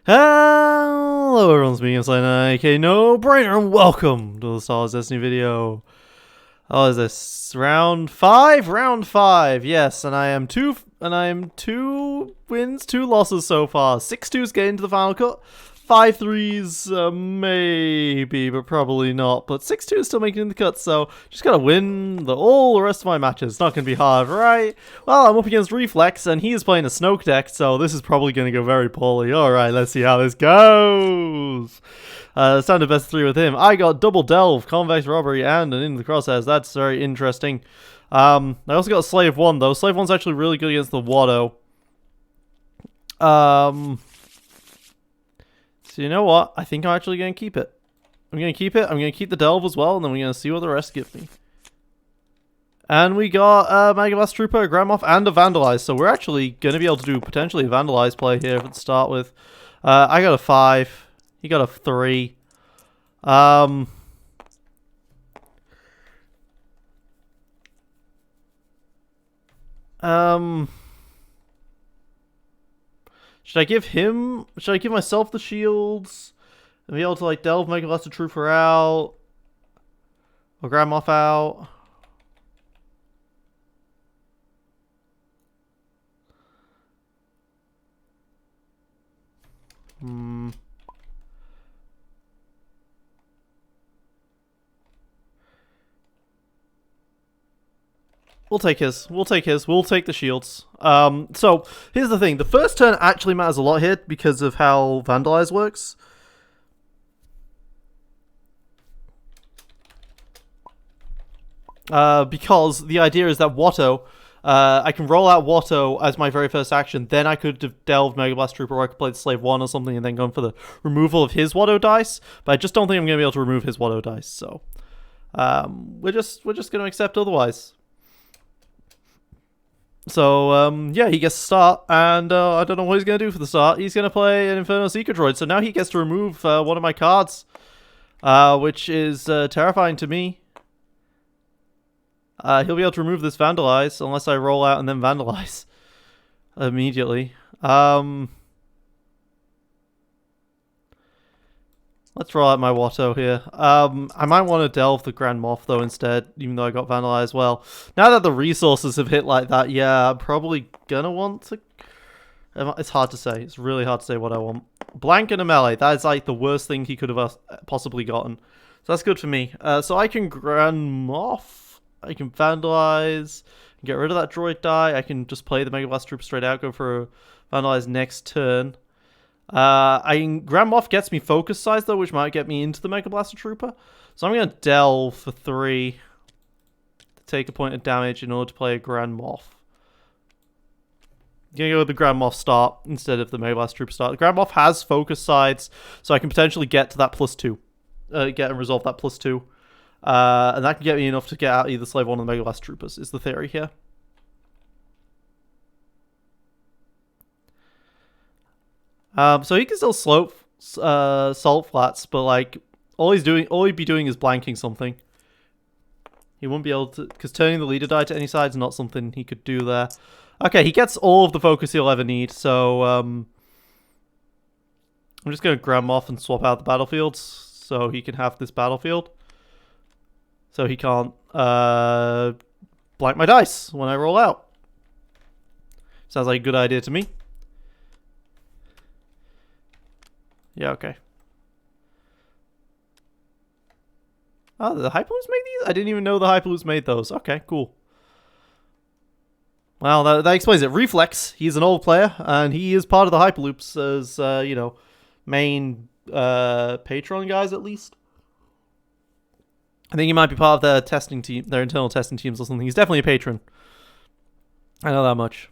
Hello everyone, it's me, aka No Brainer, and welcome to the Star Wars Destiny video. Oh, is this round 5? Round 5, yes, and I am two wins, 2 losses so far. 6-2's getting to the final cut. 5-3's maybe, but probably not. But 6-2 is still making it in the cut, so just gotta win all the rest of my matches. It's not gonna be hard, right? Well, I'm up against Reflex, and he is playing a Snoke deck, so this is probably gonna go very poorly. Alright, let's see how this goes. Standard best 3 with him. I got Double Delve, Convex Robbery, and an Into the Crosshairs. That's very interesting. I also got Slave 1, though. Slave 1's actually really good against the Watto. So you know what? I think I'm actually going to keep it. I'm going to keep it. I'm going to keep the Delve as well, and then we're going to see what the rest give me. And we got Mega Blast Trooper, a Grand Moff, and a Vandalize. So we're actually going to be able to do potentially a Vandalize play here to start with. I got a 5. He got a 3. Should I give myself the shields and be able to like delve Mega Blaster Trooper out or Grand Moff out? We'll take his. We'll take his. We'll take the shields. So, here's the thing. The first turn actually matters a lot here because of how Vandalize works. Because the idea is that Watto, I can roll out Watto as my very first action, then I could have delved Mega Blast Trooper, or I could play the Slave 1 or something and then gone for the removal of his Watto dice, but I just don't think I'm going to be able to remove his Watto dice, so we're just going to accept otherwise. So, yeah, he gets to start, and I don't know what he's going to do for the start. He's going to play an Inferno Seeker Droid, so now he gets to remove one of my cards, which is terrifying to me. He'll be able to remove this Vandalize, unless I roll out and then Vandalize immediately. Let's roll out my Watto here. I might want to delve the Grand Moff, though, instead, even though I got Vandalize well. Now that the resources have hit like that, yeah, I'm probably gonna want to... It's hard to say. It's really hard to say what I want. Blank and a melee. That is, like, the worst thing he could have possibly gotten. So that's good for me. So I can Grand Moff. I can Vandalize. Get rid of that droid die. I can just play the Mega Blast Trooper straight out, go for a Vandalize next turn. Grand Moff gets me focus size though, which might get me into the Mega Blaster Trooper. So I'm going to delve for 3 to take a point of damage in order to play a Grand Moff. I'm going to go with the Grand Moff start instead of the Mega Blaster Trooper start. The Grand Moff has focus sides, so I can potentially get to that +2. Get and resolve that +2. And that can get me enough to get out either Slave 1 or the Mega Blaster Troopers, is the theory here. So he can still salt flats, but like all he'd be doing is blanking something. He won't be able to, because turning the leader die to any side is not something he could do there. Okay, he gets all of the focus he'll ever need, so I'm just going to Grand Moff and swap out the battlefields so he can have this battlefield. So he can't blank my dice when I roll out. Sounds like a good idea to me. Yeah, okay. Oh, the Hyperloops made these? I didn't even know the Hyperloops made those. Okay, cool. Well, that explains it. Reflex, he's an old player, and he is part of the Hyperloops as, you know, main Patreon guys, at least. I think he might be part of their testing team, their internal testing teams or something. He's definitely a patron. I know that much.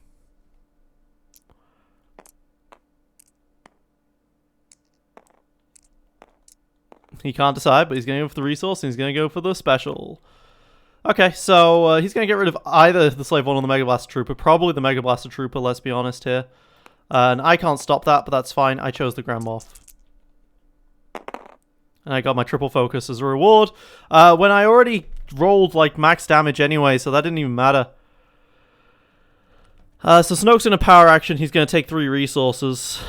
He can't decide, but he's going to go for the resource, and he's going to go for the special. Okay, so he's going to get rid of either the Slave 1 or the Mega Blaster Trooper. Probably the Mega Blaster Trooper, let's be honest here. And I can't stop that, but that's fine. I chose the Grand Moff. And I got my triple focus as a reward. When I already rolled, like, max damage anyway, so that didn't even matter. So Snoke's in a power action. He's going to take 3 resources.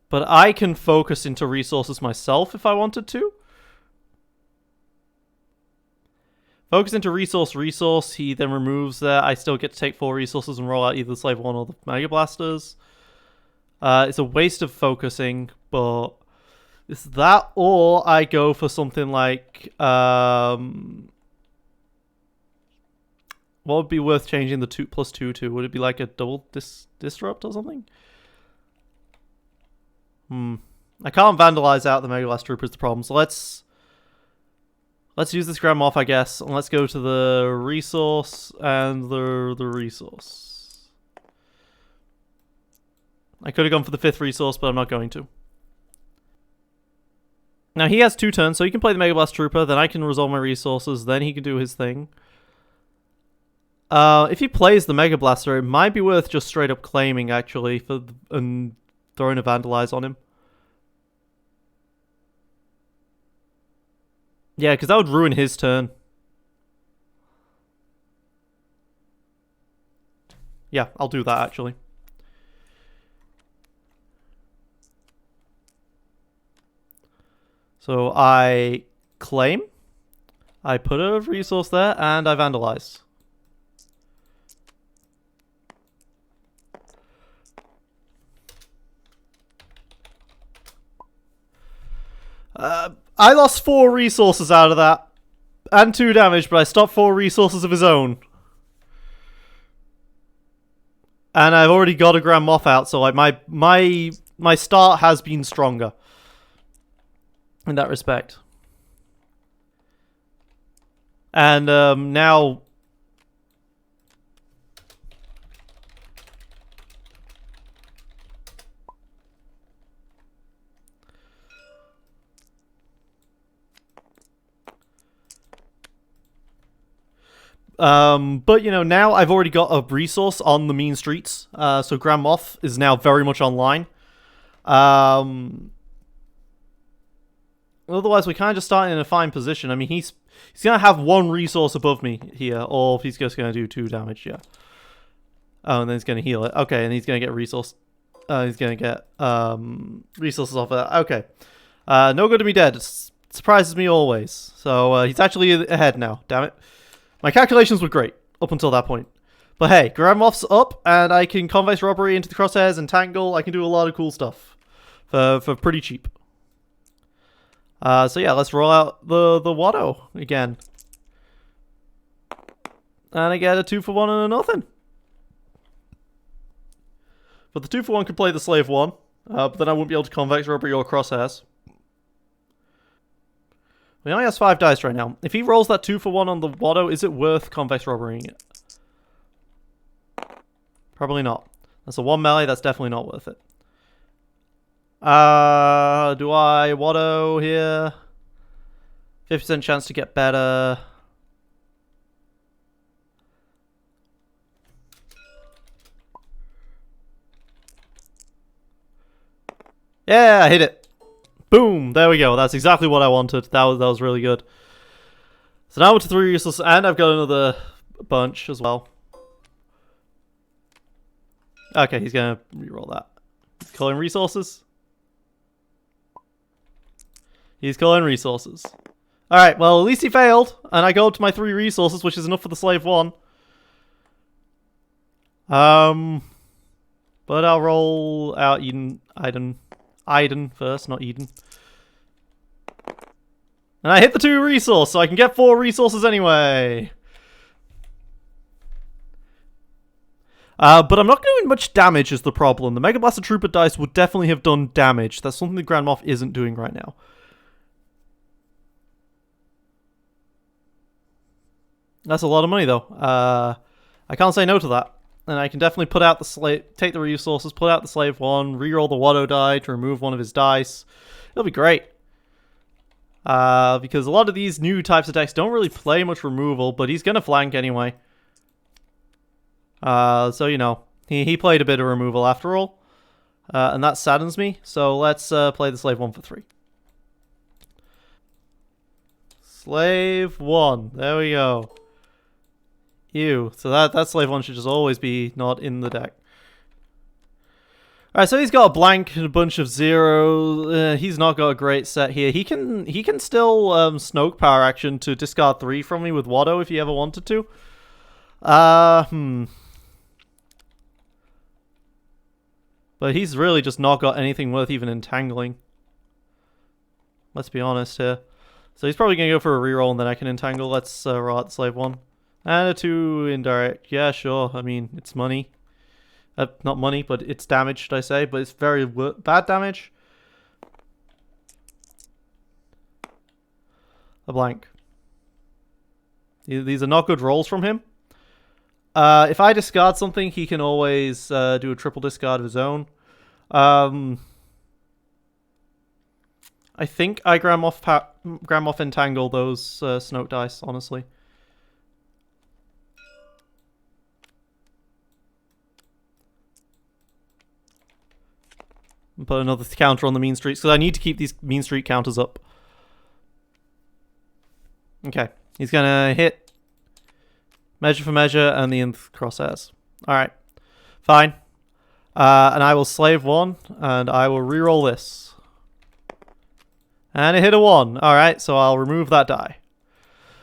But I can focus into resources myself if I wanted to. Focus into resource. He then removes that. I still get to take 4 resources and roll out either the Slave 1 or the Mega Blasters. It's a waste of focusing, but it's that, or I go for something like what would be worth changing the 2+2 to? Would it be like a double disrupt or something? I can't vandalize out the Mega Blast Trooper is the problem. So let's use this Grand Moff, I guess, and let's go to the resource and the resource. I could have gone for the 5th resource, but I'm not going to. Now he has 2 turns, so he can play the Mega Blast Trooper, then I can resolve my resources, then he can do his thing. If he plays the Mega Blaster, it might be worth just straight up claiming, actually, and throwing a Vandalize on him. Yeah, because that would ruin his turn. Yeah, I'll do that, actually. So I claim, I put a resource there, and I vandalize. I lost 4 resources out of that, and 2 damage, but I stopped 4 resources of his own. And I've already got a Grand Moff out, so like my start has been stronger in that respect. And now but you know, now I've already got a resource on the mean streets, so Grand Moff is now very much online. Otherwise, we're kind of just starting in a fine position. I mean, he's gonna have 1 resource above me here, or he's just gonna do 2 damage. Yeah. Oh, and then he's gonna heal it. Okay, and he's gonna get resource. He's gonna get resources off of that. Okay. No good to be dead. It surprises me always. So he's actually ahead now. Damn it. My calculations were great up until that point. But hey, Grand Moff's up, and I can convex robbery into the crosshairs and tangle. I can do a lot of cool stuff for pretty cheap. So yeah, let's roll out the Watto again. And I get a 2-for-1 and a nothing. But the 2-for-1 could play the Slave 1, but then I wouldn't be able to convex robbery or crosshairs. He only has 5 dice right now. If he rolls that 2-for-1 on the Watto, is it worth convex robberying it? Probably not. That's a 1 melee, that's definitely not worth it. Do I Watto here? 50% chance to get better. Yeah, I hit it. Boom, there we go. That's exactly what I wanted. That was really good. So now we're to 3 useless, and I've got another bunch as well. Okay, he's gonna reroll that. He's calling resources. He's calling resources. Alright, well, at least he failed, and I go up to my 3 resources, which is enough for the Slave 1. But I'll roll out Iden first, not Eden. And I hit the 2 resource, so I can get 4 resources anyway. But I'm not doing much damage is the problem. The Mega Blaster Trooper dice would definitely have done damage. That's something the Grand Moff isn't doing right now. That's a lot of money, though. I can't say no to that. And I can definitely put out the slave, take the resources, put out the Slave 1, reroll the Watto die to remove one of his dice. It'll be great. Because a lot of these new types of decks don't really play much removal, but he's gonna flank anyway. So, you know, he played a bit of removal after all. And that saddens me, so let's play the Slave 1 for 3. Slave 1, there we go. Ew, so that Slave 1 should just always be not in the deck. Alright, so he's got a blank and a bunch of zeros. He's not got a great set here. He can still Snoke power action to discard 3 from me with Watto if he ever wanted to. But he's really just not got anything worth even entangling. Let's be honest here. So he's probably going to go for a reroll and then I can entangle. Let's roll out the slave 1. And a 2 indirect. Yeah, sure. I mean, it's money. Not money, but it's damage, should I say. But it's very bad damage. A blank. These are not good rolls from him. If I discard something, he can always do a triple discard of his own. I think I gram off entangle those Snoke dice, honestly. And put another counter on the mean streaks, because I need to keep these mean streak counters up. Okay, he's gonna hit measure for measure and the nth crosshairs. Alright, fine. And I will slave 1, and I will reroll this. And it hit a 1. Alright, so I'll remove that die.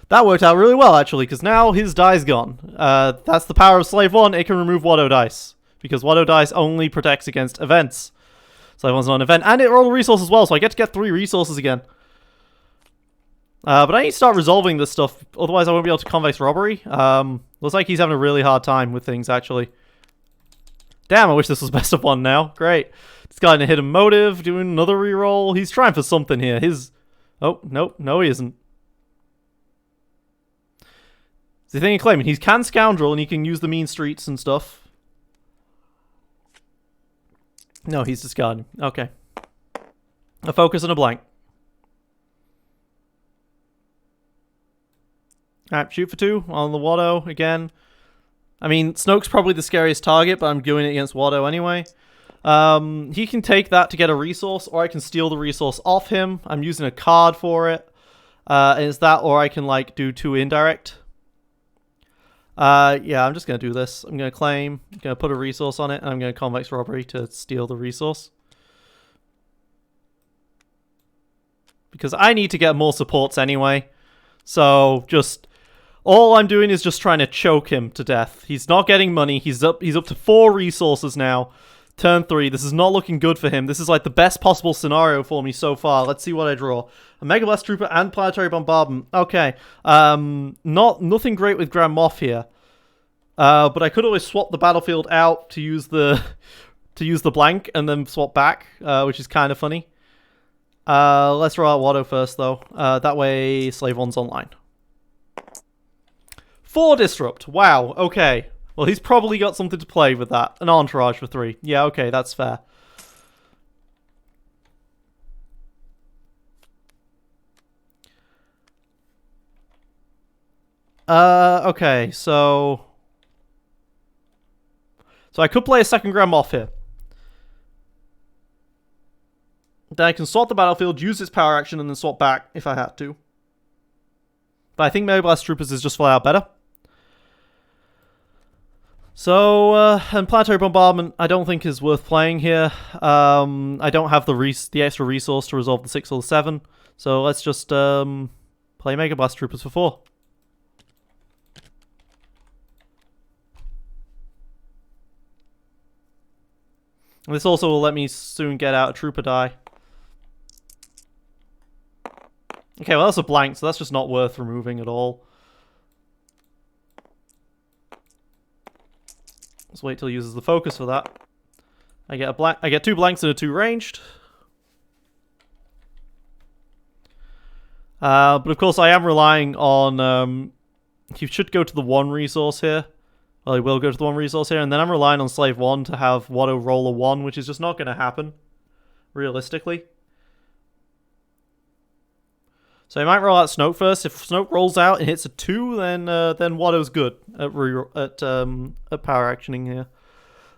That worked out really well, actually, because now his die's gone. That's the power of slave 1, it can remove Watto dice. Because Watto dice only protects against events. Slave 1's not an event, and it rolled a resource as well, so I get to get 3 resources again. But I need to start resolving this stuff, otherwise I won't be able to convex robbery. Looks like he's having a really hard time with things, actually. Damn, I wish this was best of 1 now. Great. This guy hit a motive, doing another reroll. He's trying for something here. Oh, nope. No, he isn't. The thing of claiming, he can scoundrel and he can use the mean streets and stuff. No, he's discarding. Okay. A focus and a blank. Alright, shoot for 2 on the Watto again. I mean, Snoke's probably the scariest target, but I'm doing it against Watto anyway. He can take that to get a resource, or I can steal the resource off him. I'm using a card for it. It's that, or I can, like, do 2 indirect. Yeah, I'm just going to do this. I'm going to claim, I'm going to put a resource on it, and I'm going to convex robbery to steal the resource. Because I need to get more supports anyway. So, just... all I'm doing is just trying to choke him to death. He's not getting money. He's up to 4 resources now. Turn 3. This is not looking good for him. This is like the best possible scenario for me so far. Let's see what I draw. A Mega Blast Trooper and Planetary Bombardment. Okay. Nothing great with Grand Moff here. But I could always swap the battlefield out to use the blank and then swap back, which is kind of funny. Let's roll out Watto first though. That way Slave 1's online. 4 disrupt. Wow, okay. Well, he's probably got something to play with that. An entourage for 3. Yeah, okay, that's fair. Okay, so I could play a second Grand Moff here. Then I can swap the battlefield, use its power action, and then swap back if I had to. But I think Mega Blast Troopers is just flat out better. So, and Planetary Bombardment I don't think is worth playing here. I don't have the extra resource to resolve the 6 or the 7. So let's just play Mega Blast Troopers for 4. And this also will let me soon get out a Trooper die. Okay, well that's a blank, so that's just not worth removing at all. Let's wait till he uses the focus for that. I get a blank. I get 2 blanks and a 2 ranged. But of course, I am relying on. He should go to the 1 resource here. Well, he will go to the 1 resource here, and then I'm relying on Slave 1 to have Watto roll a 1, which is just not going to happen, realistically. So I might roll out Snoke first. If Snoke rolls out and hits a 2, then Watto's good at power actioning here.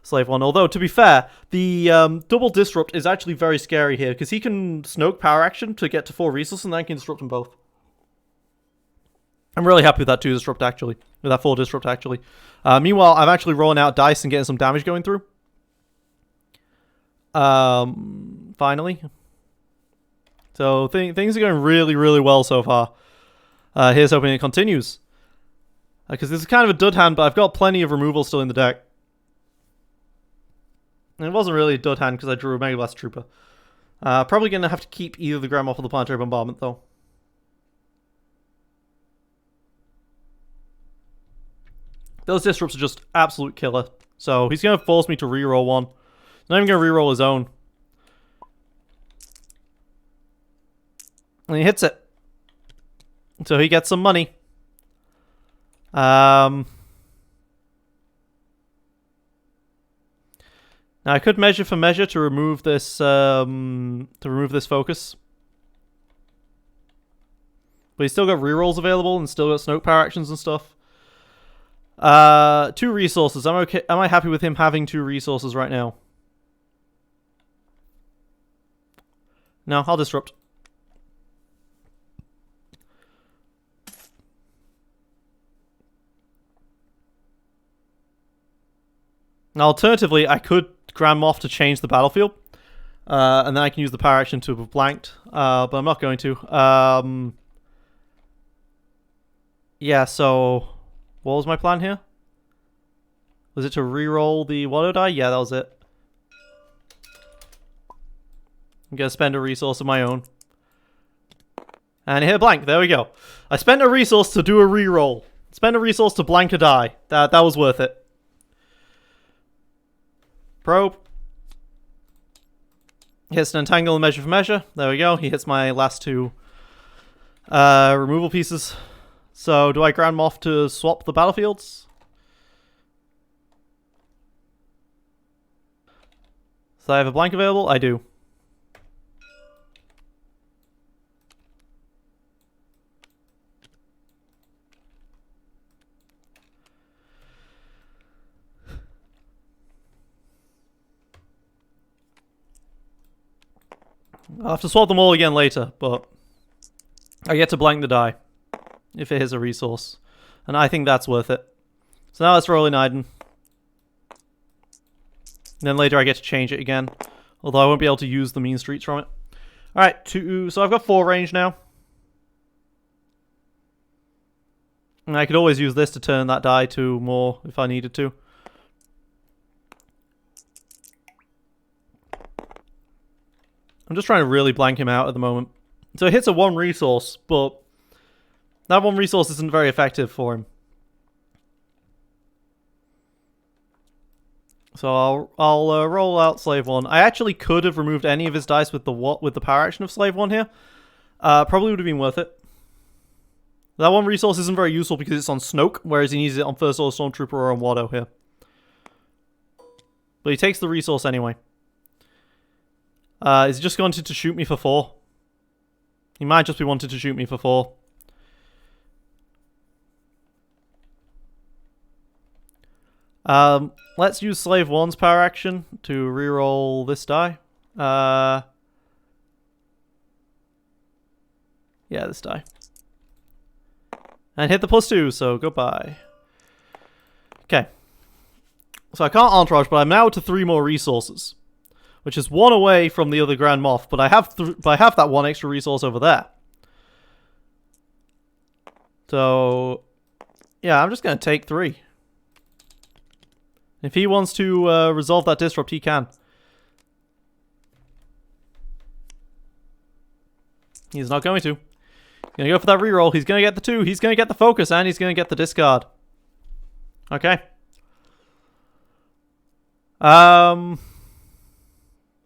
Slave 1. Although, to be fair, the double disrupt is actually very scary here, because he can Snoke power action to get to 4 resources, and then I can disrupt them both. I'm really happy with that 2 disrupt, actually. With that 4 disrupt, actually. Meanwhile, I'm actually rolling out dice and getting some damage going through. Finally. So things are going really, really well so far. Here's hoping it continues. Because this is kind of a dud hand, but I've got plenty of removal still in the deck. And it wasn't really a dud hand because I drew a Mega Blast Trooper. Probably going to have to keep either the Grand Moff or the Planetary Bombardment, though. Those disrupts are just absolute killer. So he's going to force me to reroll one. He's not even going to reroll his own. And he hits it. So he gets some money. Now I could measure for measure to remove this focus. But he's still got rerolls available and still got Snoke power actions and stuff. 2 resources. I'm okay. Am I happy with him having 2 resources right now? No, I'll disrupt. Now, alternatively, I could Grand Moff to change the battlefield. And then I can use the power action to have blanked. But I'm not going to. Yeah, so what was my plan here? Was it to reroll the Watto die? Yeah, that was it. I'm going to spend a resource of my own. And hit a blank. There we go. I spent a resource to do a reroll. Spent a resource to blank a die. That was worth it. Probe. Hits an entangle and measure for measure. There we go. He hits my last 2 removal pieces. So, do I Grand Moff to swap the battlefields? So I have a blank available? I do. I'll have to swap them all again later, but I get to blank the die if it is a resource. And I think that's worth it. So now let's roll in Iden. And then later I get to change it again. Although I won't be able to use the mean streets from it. Alright, so I've got 4 range now. And I could always use this to turn that die to more if I needed to. I'm just trying to really blank him out at the moment. So it hits a 1 resource, but that 1 resource isn't very effective for him. So I'll roll out Slave 1. I actually could have removed any of his dice with the power action of Slave 1 here. Probably would have been worth it. That 1 resource isn't very useful because it's on Snoke, whereas he needs it on First Order Stormtrooper or on Watto here. But he takes the resource anyway. Is he just wanted to shoot me for 4? He might just be wanted to shoot me for 4. Let's use Slave 1's power action to reroll this die. Yeah, this die. And hit the +2, so goodbye. Okay. So I can't entourage, but I'm now to 3 more resources. Which is 1 away from the other Grand Moff, but I have that 1 extra resource over there. So, yeah, I'm just going to take 3. If he wants to resolve that disrupt, he can. He's not going to. He's going to go for that reroll. He's going to get the 2. He's going to get the focus, and he's going to get the discard. Okay.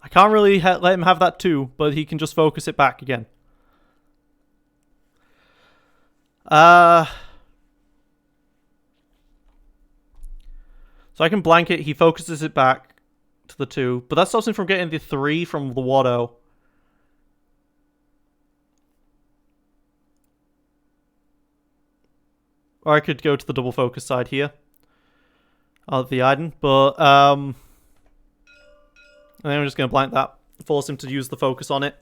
I can't really let him have that 2, but he can just focus it back again. So I can blank it. He focuses it back to the 2, but that stops him from getting the 3 from the Watto. Or I could go to the double focus side here of the Iden, but and then I'm just going to blank that, force him to use the focus on it.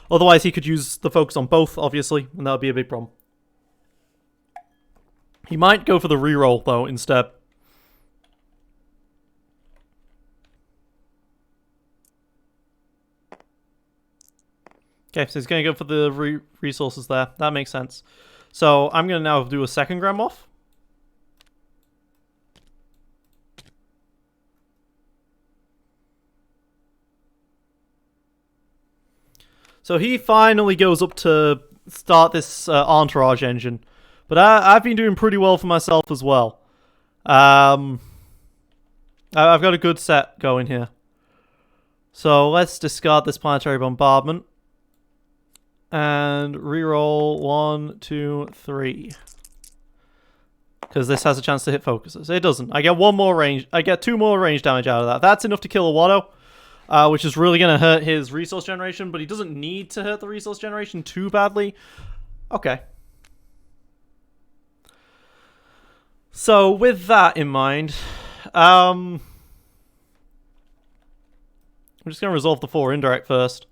Otherwise, he could use the focus on both, obviously, and that would be a big problem. He might go for the reroll, though, instead. . Okay, so he's going to go for the resources there. That makes sense. So I'm going to now do a second Grand Moff. So he finally goes up to start this entourage engine. But I've been doing pretty well for myself as well. I've got a good set going here. So let's discard this planetary bombardment. And reroll 1, 2, 3. Because this has a chance to hit focuses. It doesn't. I get 1 more range. I get 2 more range damage out of that. That's enough to kill a Watto, which is really going to hurt his resource generation. But he doesn't need to hurt the resource generation too badly. Okay. So with that in mind, I'm just going to resolve the 4 indirect first.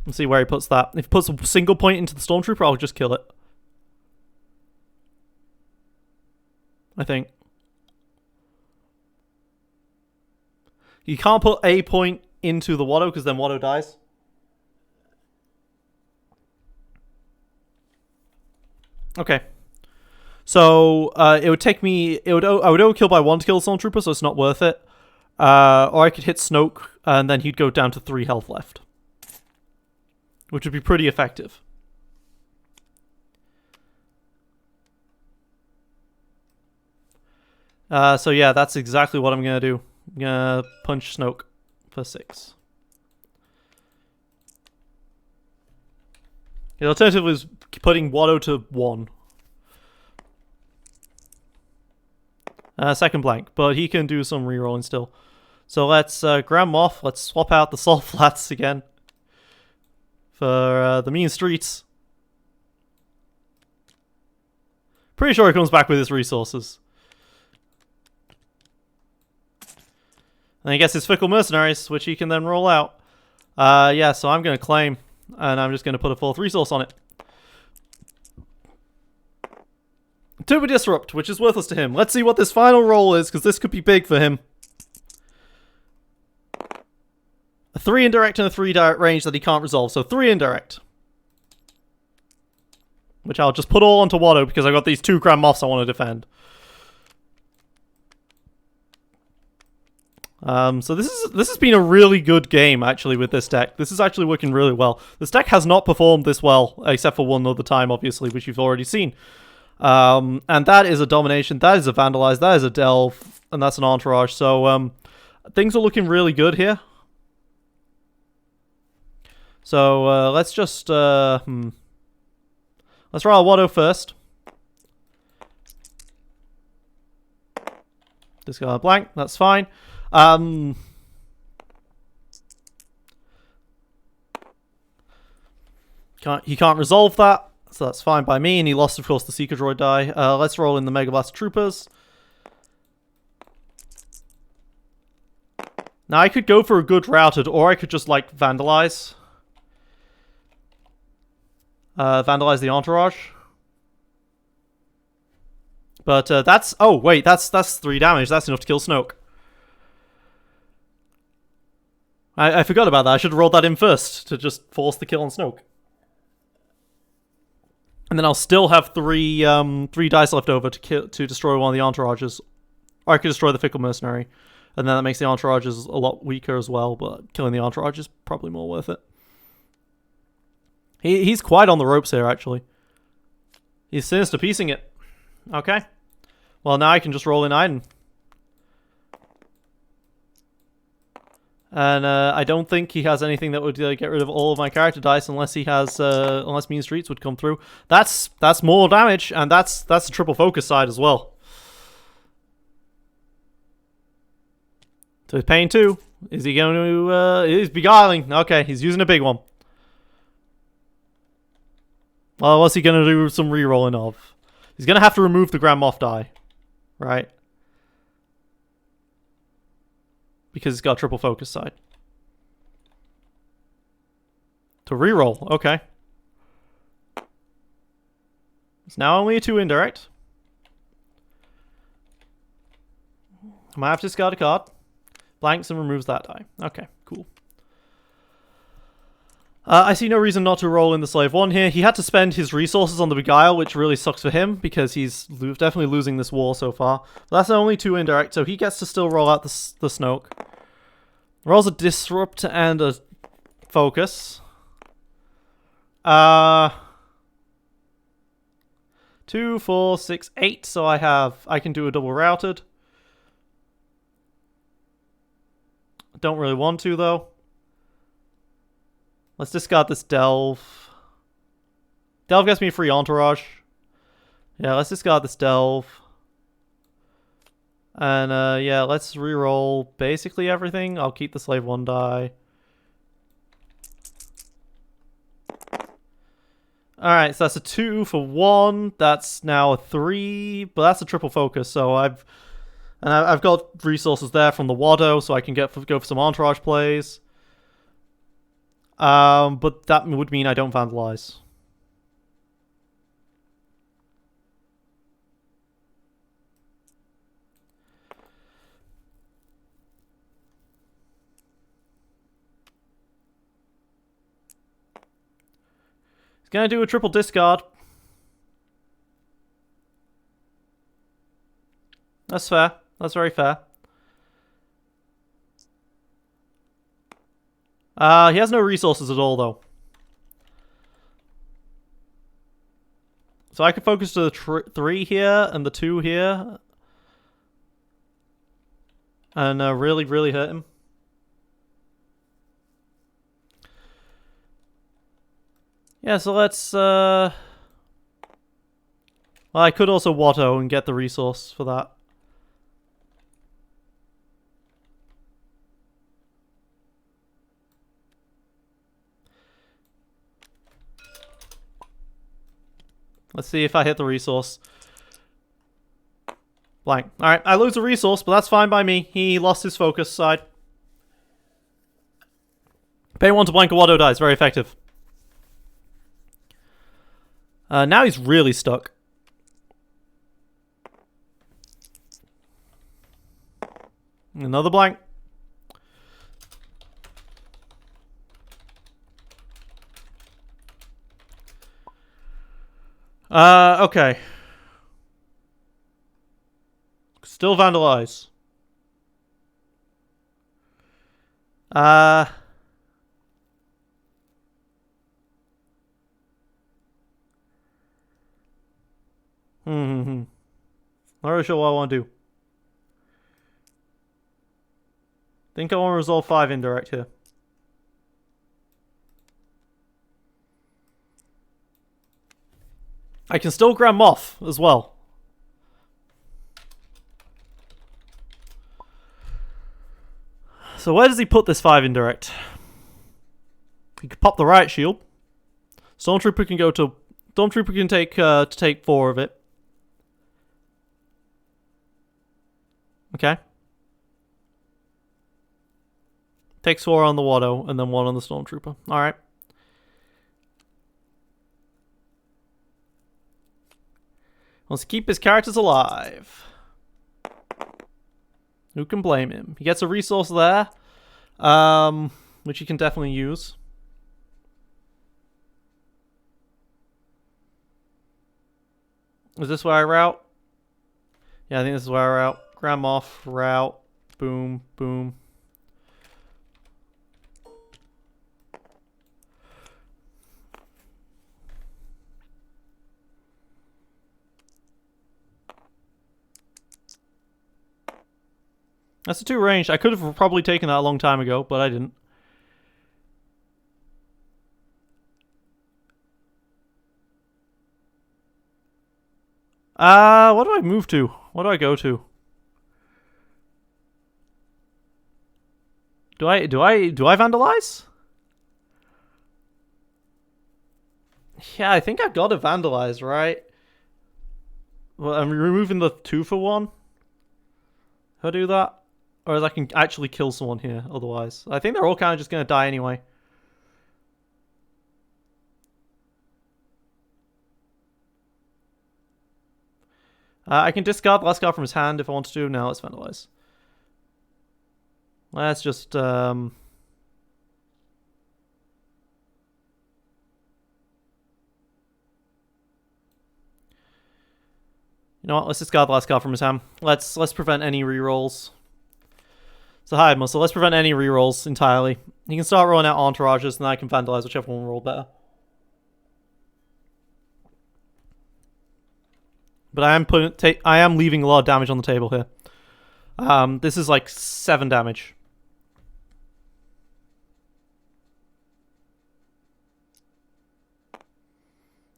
And see where he puts that. If he puts a single point into the Stormtrooper, I'll just kill it. I think. You can't put a point into the Watto because then Watto dies. Okay. So it would take me. I would overkill by 1 to kill the Stormtrooper, so it's not worth it. Or I could hit Snoke, and then he'd go down to 3 health left, which would be pretty effective. So yeah, that's exactly what I'm gonna do. I'm gonna punch Snoke for 6. The alternative is putting Watto to 1. Second blank, but he can do some rerolling still. So let's Grand Moff. Let's swap out the Sol Flats again for the mean streets. Pretty sure he comes back with his resources. And he gets his Fickle Mercenaries, which he can then roll out. Yeah, so I'm going to claim, and I'm just going to put a 4th resource on it. Turbo Disrupt, which is worthless to him. Let's see what this final roll is, because this could be big for him. A 3 indirect and a 3 direct range that he can't resolve, so 3 indirect. Which I'll just put all onto Watto, because I've got these 2 Grand Moffs I want to defend. So this has been a really good game, actually, with this deck. This is actually working really well. This deck has not performed this well, except for one other time, obviously, which you've already seen. And that is a Domination, that is a Vandalize, that is a Delve, and that's an Entourage. So, things are looking really good here. So, let's just, let's roll Watto first. Discard blank, that's fine. He can't resolve that, so that's fine by me, and he lost, of course, the Seeker Droid die. Let's roll in the Mega Blast Troopers. Now, I could go for a good routed, or I could just, like, Vandalize. Vandalize the Entourage. But, that's... Oh, wait, that's 3 damage. That's enough to kill Snoke. I forgot about that. I should have rolled that in first to just force the kill on Snoke. And then I'll still have 3 dice left over to destroy one of the Entourages. Or I could destroy the Fickle Mercenary. And then that makes the Entourages a lot weaker as well, but killing the Entourage is probably more worth it. He's quite on the ropes here, actually. He's sinister piecing it. Okay. Well, now I can just roll in Iden. And I don't think he has anything that would get rid of all of my character dice unless he has unless Mean Streets would come through. That's more damage, and that's a triple focus side as well. So he's paying 2. Is he going to he's beguiling. Okay, he's using a big one. Well, what's he going to do some re-rolling of? He's going to have to remove the Grand Moff die. Right? Because it's got a triple focus side. To reroll, okay. It's now only a 2 indirect. I might have to discard a card. Blanks and removes that die. Okay, cool. I see no reason not to roll in the Slave 1 here. He had to spend his resources on the Beguile, which really sucks for him, because he's definitely losing this war so far. But that's only 2 indirect, so he gets to still roll out the Snoke. Rolls a Disrupt and a Focus. 2, 4, 6, 8, so I can do a double routed. Don't really want to, though. Let's discard this Delve. Delve gets me a free entourage. Yeah, let's discard this Delve. And, yeah, let's reroll basically everything. I'll keep the Slave 1 die. Alright, so that's a 2 for 1. That's now a 3. But that's a triple focus, so I've got resources there from the Wado, so I can go for some entourage plays. But that would mean I don't vandalize. He's gonna do a triple discard. That's fair. That's very fair. He has no resources at all, though. So I could focus to the 3 here and the 2 here. And really, really hurt him. Yeah, so let's... Well, I could also Watto and get the resource for that. Let's see if I hit the resource. Blank. Alright, I lose a resource, but that's fine by me. He lost his focus side. Pay 1 to blank a Watto dies. Very effective. Now he's really stuck. Another blank. Okay. Still vandalize. Not really sure what I want to do. Think I want to resolve 5 indirect here. I can still Grand Moff as well. So where does he put this 5 indirect? He could pop the riot shield. Stormtrooper can go to... Stormtrooper can take 4 of it. Okay. Takes 4 on the Watto and then 1 on the Stormtrooper. Alright. Wants to keep his characters alive. Who can blame him? He gets a resource there, which he can definitely use. Is this where I route? Yeah, I think this is where I route. Grand Moff, route, boom, boom. That's a 2 range. I could have probably taken that a long time ago, but I didn't. What do I move to? What do I go to? Do I vandalize? Yeah, I think I've got to vandalize, right? Well, I'm removing the 2 for 1. If I do that? Or I can actually kill someone here otherwise. I think they're all kind of just going to die anyway. I can discard the last card from his hand if I want to. Now let's vandalize. Let's just... You know what? Let's discard the last card from his hand. Let's prevent any rerolls. It's a hide muscle. Let's prevent any rerolls entirely. He can start rolling out entourages, and I can vandalize whichever one will roll better. But I am leaving a lot of damage on the table here. This is like 7 damage.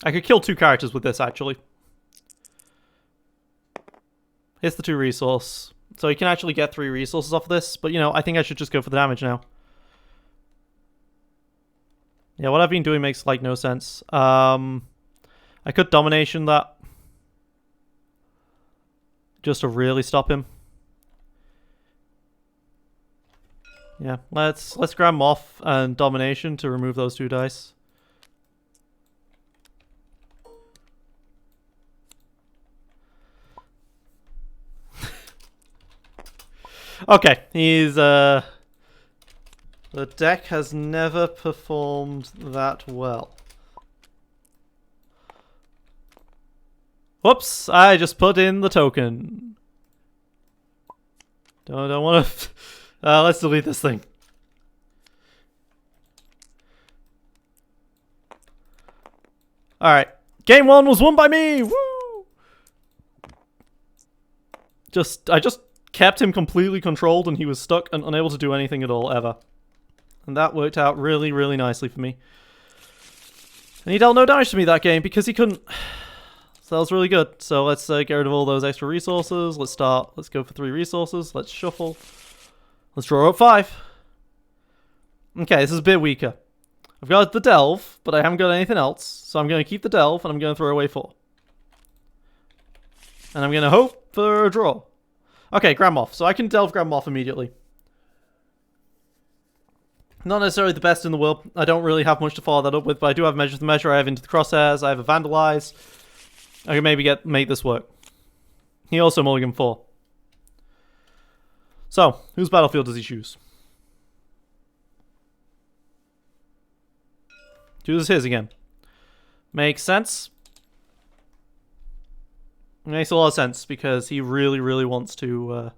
I could kill 2 characters with this, actually. Here's the 2 resource. So he can actually get 3 resources off of this. But, you know, I think I should just go for the damage now. Yeah, what I've been doing makes, like, no sense. I could domination that. Just to really stop him. Yeah, let's grab Moth and domination to remove those 2 dice. Okay, the deck has never performed that well. Whoops, I just put in the token. Don't want to... let's delete this thing. Alright, game 1 was won by me! Woo! I just kept him completely controlled and he was stuck and unable to do anything at all, ever. And that worked out really, really nicely for me. And he dealt no damage to me that game because he couldn't... So that was really good. So let's get rid of all those extra resources. Let's go for 3 resources. Let's shuffle. Let's draw up 5. Okay, this is a bit weaker. I've got the Delve, but I haven't got anything else. So I'm going to keep the Delve and I'm going to throw away 4. And I'm going to hope for a draw. Okay, Grand Moff. So I can Delve Grand Moff immediately. Not necessarily the best in the world. I don't really have much to follow that up with, but I do have Measure the Measure. I have Into the Crosshairs. I have a Vandalize. I can maybe make this work. He also mulligan 4. So, whose battlefield does he choose? Chooses his again. Makes sense. Makes a lot of sense because he really, really wants to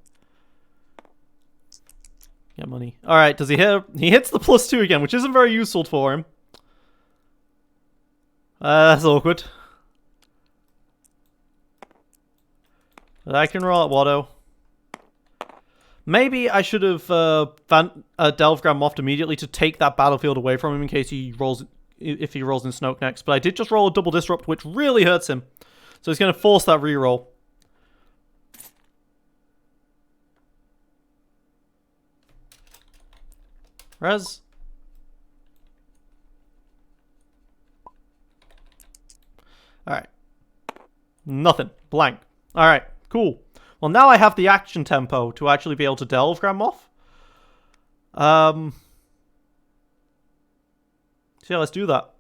get money. Alright, does he hit? He hits the +2 again, which isn't very useful for him. That's awkward. But I can roll at Watto. Maybe I should have Delve Grand Moff immediately to take that battlefield away from him in case he rolls, if he rolls in Snoke next. But I did just roll a double disrupt, which really hurts him. So he's going to force that reroll. Res. Alright. Nothing. Blank. Alright. Cool. Well, now I have the action tempo to actually be able to Delve Grand Moff. So yeah, let's do that.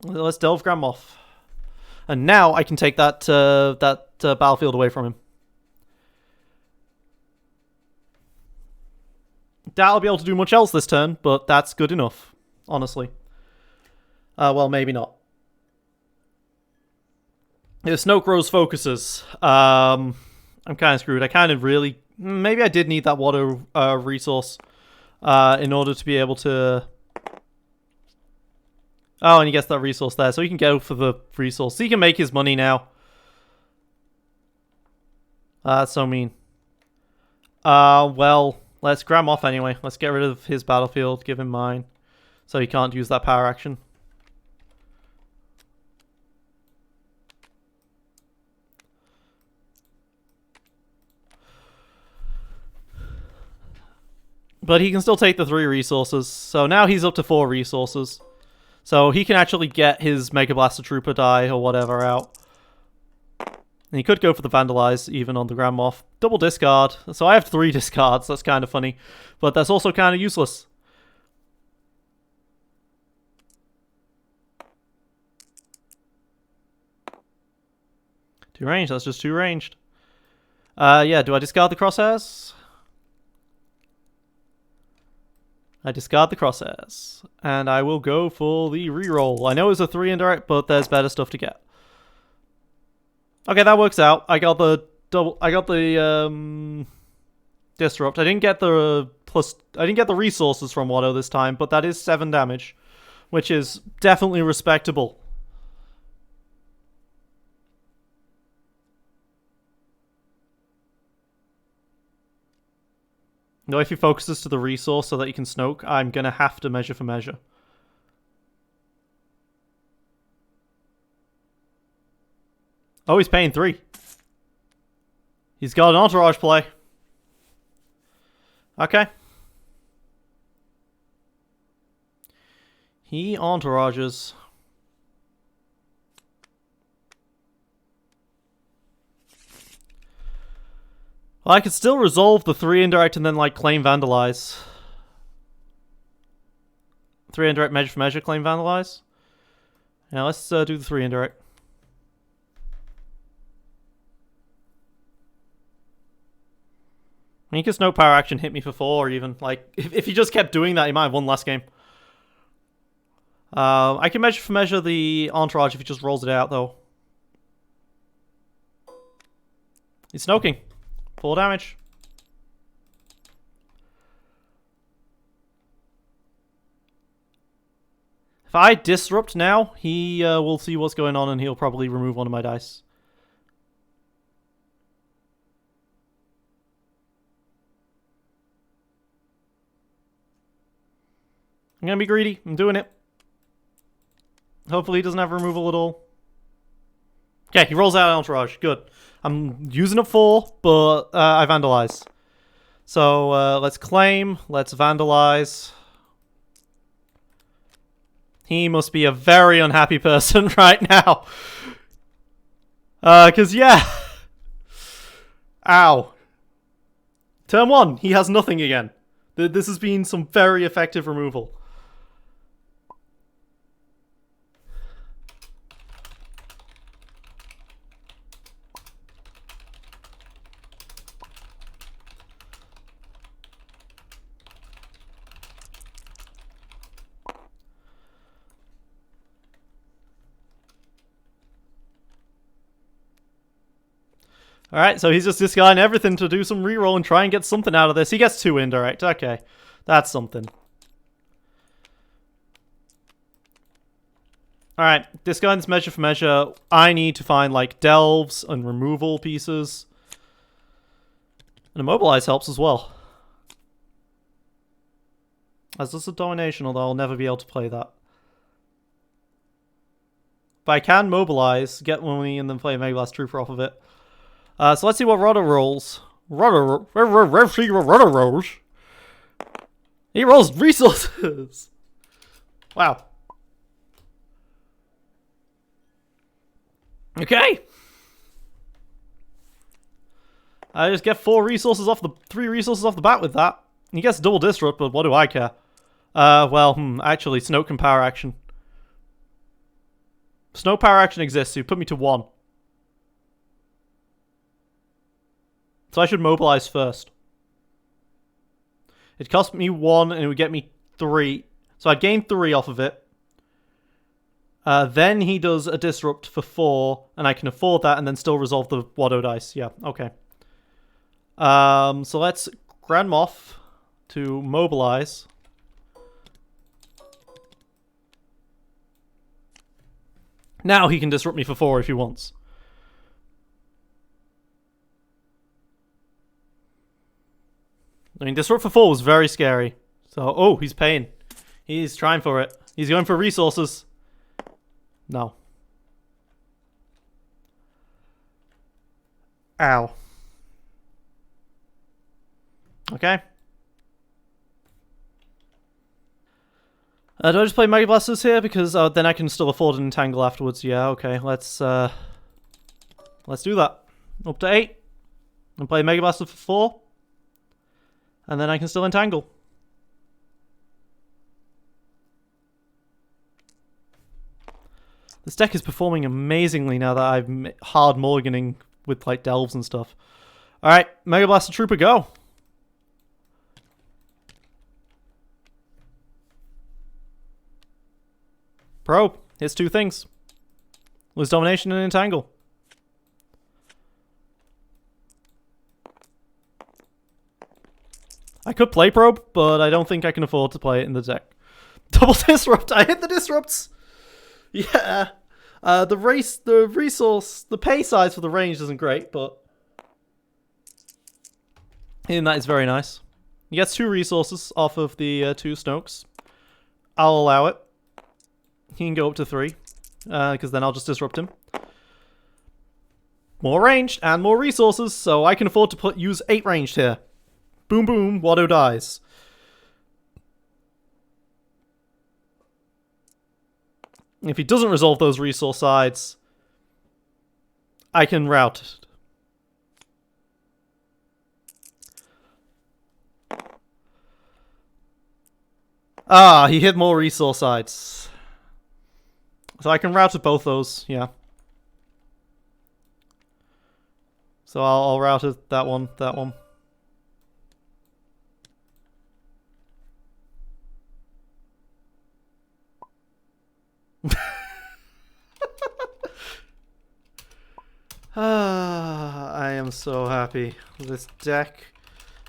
Let's Delve Grand Moff. And now I can take that battlefield away from him. Doubt I'll be able to do much else this turn, but that's good enough, honestly. Well, maybe not. If Snoke Rose focuses, I'm kind of screwed. I kind of really... Maybe I did need that water resource in order to be able to... Oh, and he gets that resource there, so he can go for the resource. So he can make his money now. That's so mean. Well, let's grab him off anyway. Let's get rid of his battlefield, give him mine. So he can't use that power action. But he can still take the 3 resources. So now he's up to 4 resources. So he can actually get his Mega Blaster Trooper die or whatever out. And he could go for the Vandalize even on the Grand Moff. Double discard. So I have 3 discards. That's kind of funny. But that's also kind of useless. Two ranged. That's just 2 ranged. Yeah, do I discard the Crosshairs? I discard the crosshairs. And I will go for the reroll. I know it's a 3 indirect, but there's better stuff to get. Okay, that works out. I got the disrupt. I didn't get the resources from Watto this time, but that is 7 damage, which is definitely respectable. No, if he focuses to the resource so that he can Snoke, I'm gonna have to measure for measure. Oh, he's paying 3. He's got an entourage play. Okay. He entourages. Well, I could still resolve the 3 indirect and then, like, claim Vandalize. 3 indirect, measure for measure, claim Vandalize. Now, let's do the 3 indirect. I mean, he could Snow Power Action hit me for 4, or even. Like, if he just kept doing that, he might have won last game. I can measure for measure the entourage if he just rolls it out, though. He's snoking. 4 damage. If I disrupt now, he will see what's going on and he'll probably remove one of my dice. I'm gonna be greedy. I'm doing it. Hopefully he doesn't have removal at all. Okay, he rolls out Entourage. Good. I'm using a 4, but I Vandalize. So let's claim. Let's Vandalize. He must be a very unhappy person right now. Because, yeah. Ow. Turn 1, he has nothing again. This has been some very effective removal. Alright, so he's just discarding everything to do some reroll and try and get something out of this. He gets 2 indirect. Okay, that's something. Alright, discarding this measure for measure. I need to find, like, delves and removal pieces. And immobilize helps as well. As does a domination, although I'll never be able to play that. But I can mobilize, get money, and then play a Mega Blast Trooper off of it. So let's see what Rodder rolls. Rodder rolls. He rolls resources. Wow. Okay. I just get 3 resources off the bat with that. He gets double disrupt, but what do I care? Actually, Snoke can power action. Snow power action exists, so you put me to 1. So I should mobilize first. It cost me 1 and it would get me 3. So I'd gain 3 off of it. Then he does a disrupt for 4 and I can afford that and then still resolve the Watto dice. Yeah, okay. So let's Grand Moff to mobilize. Now he can disrupt me for 4 if he wants. I mean, disrupt for 4 was very scary. So, oh, he's paying. He's trying for it. He's going for resources. No. Ow. Okay. Do I just play Mega Blasters here? Because then I can still afford an Entangle afterwards. Yeah, okay. Let's do that. Up to 8. And play Mega Blaster for 4. And then I can still Entangle. This deck is performing amazingly now that I'm hard mulliganing with like delves and stuff. Alright, Mega Blaster Trooper, go! Probe. Hits 2 things. Lose domination and entangle. I could play probe, but I don't think I can afford to play it in the deck. Double disrupt. I hit the disrupts. Yeah. The resource, the pay size for the range isn't great, but and that is very nice. He gets 2 resources off of the 2 Snokes. I'll allow it. He can go up to 3, because then I'll just disrupt him. More ranged and more resources, so I can afford to use 8 ranged here. Boom boom, Watto dies. If he doesn't resolve those resource sides, I can route it. Ah, he hit more resource sides. So I can route at both those, yeah. So I'll route it that one, that one. I am so happy. This deck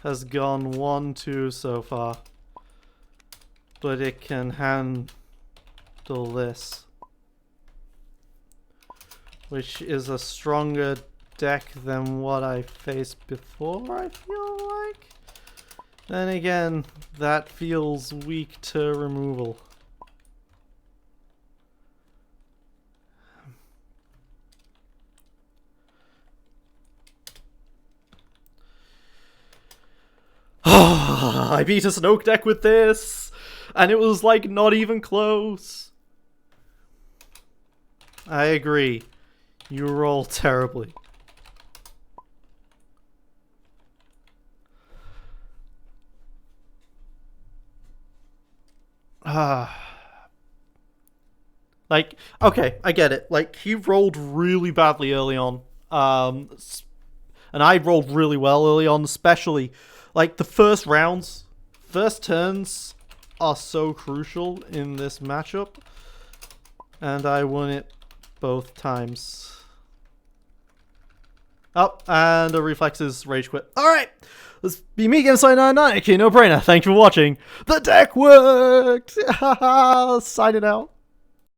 has gone 1-2 so far. But it can handle this. Which is a stronger deck than what I faced before, I feel like. Then again, that feels weak to removal. I beat a Snoke deck with this, and it was like not even close. I agree. You roll terribly. Like, okay, I get it. Like, he rolled really badly early on. And I rolled really well early on, especially like the first rounds, first turns are so crucial in this matchup. And I won it both times. Oh, and a Reflexes rage quit. Alright, let's be me again, Side 99. Okay, no brainer. Thank you for watching. The deck worked! Sign it out.